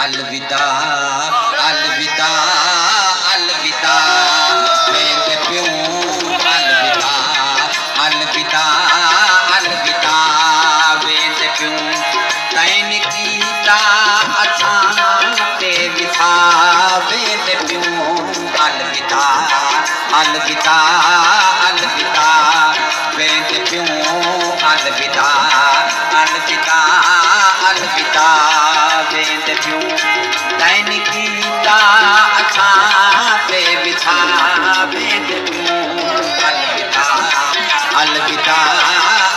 अलविदा अलविदा अलविदा वेंदे पियूं अलविदा अलविदा अलविदा वेंदे पियूं तैन कीता असां ते विछा वेंदे पियूं अलविदा अलविदा अलविदा वेंदे पियूं अलविदा अलविदा अलविदा वेंदे पियूं तैन कीता असां ते विछा वेंदे पियूं अलविदा अलविदा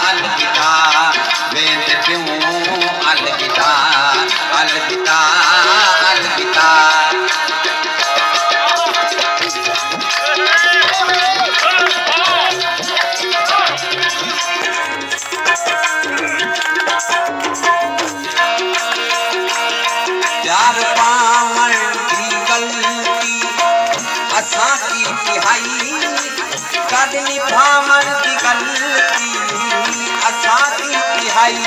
अलविदा वेंदे पियूं अलविदा अलविदा अलविदा प्यार पावण की गलती असां की तिहाई कद निभावण की गलती असां की तिहाई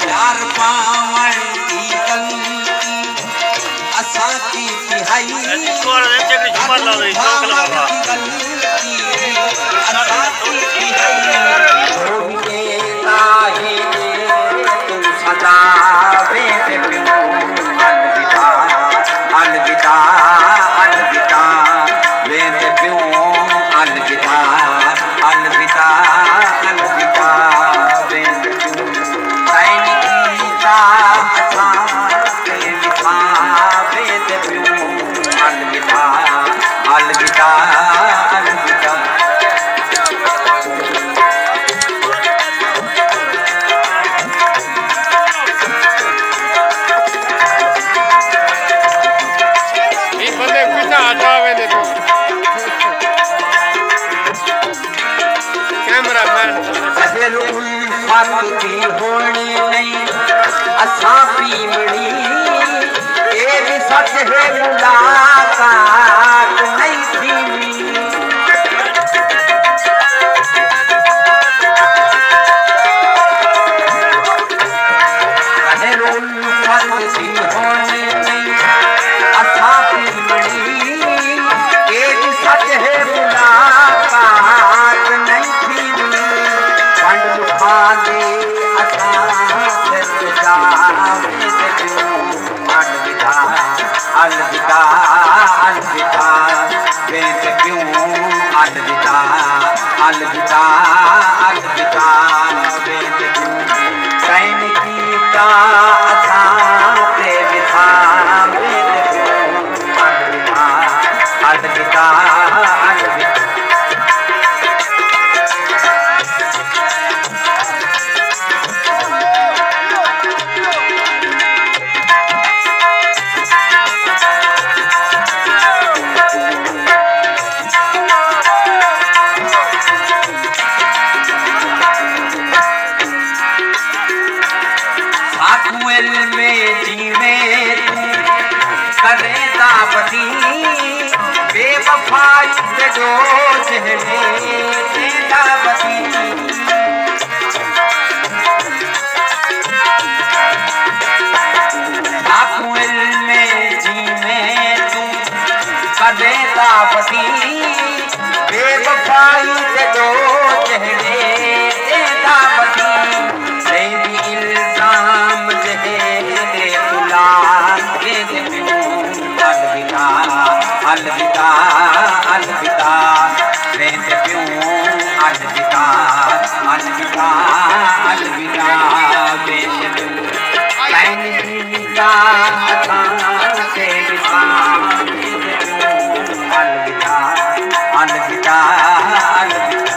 प्यार पावण की गलती असां की तिहाई सदा वेंदे पियूं अलविदा अलविदा अलविदा वेंदे पियूं अलविदा अलविदा अलविदा वेंदे पियूं तैन कीता असां ते विछा वेंदे पियूं अलविदा अलविदा अलविदा उल्फत होनी नहीं असां पीमणी ये भी सच है मुलाकात नहीं थी उल्फत होनी नहीं असां पीमणी ये भी सच है मुलाकात नहीं थी दे अलविदा अलविदा अलविदा वेंदे पियूं अलविदा अलविदा अलविदा वेंदे पियूं तैन कीता असां ते विछा वेंदे पियूं अलविदा अलविदा अलविदा में जीवे करे दावती बेवफाई जो चहरे दावती आकुल में जीवे तू करे दावती बेवफाई जो चहरे दावती तेरी इल्जाम अलविदा अलविदा अलविदा वेंदे पियूं अलविदा अलविदा अलविदा वेंदे पियूं तैन कीता असां ते विछा वेंदे पियूं अलविदा अलविदा अलविदा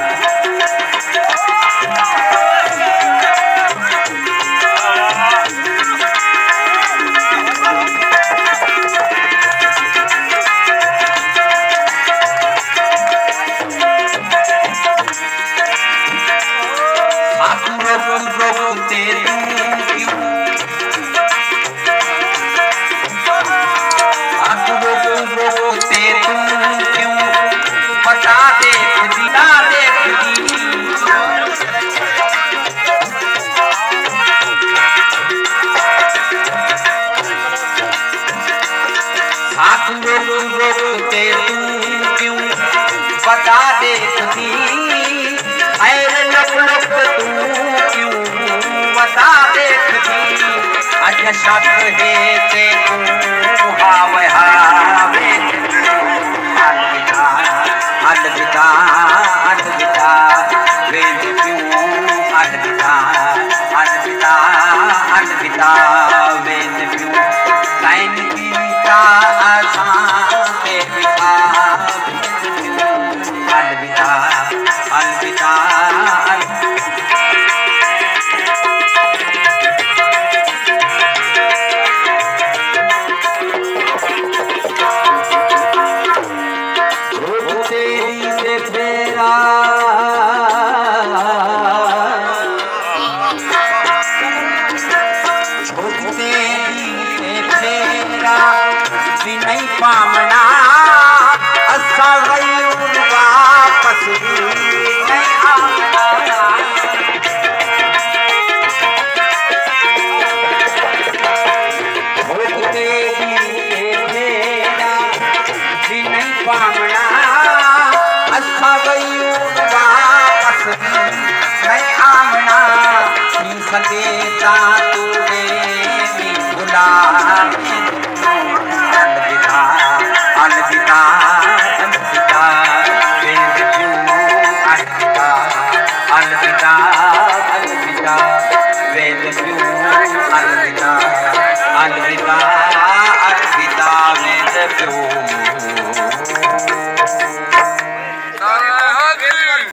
शक है ते तू हावे हावे अलविदा अलविदा अलविदा वेंदे पियूं अलविदा अलविदा अलविदा वेंदे पियूं साइन कीता असां ते विदा अलविदा अलविदा नहीं पामना असा गयूर वापस नहीं आमना होते नहीं पामना असा गयूर वापस नहीं आमना संदेश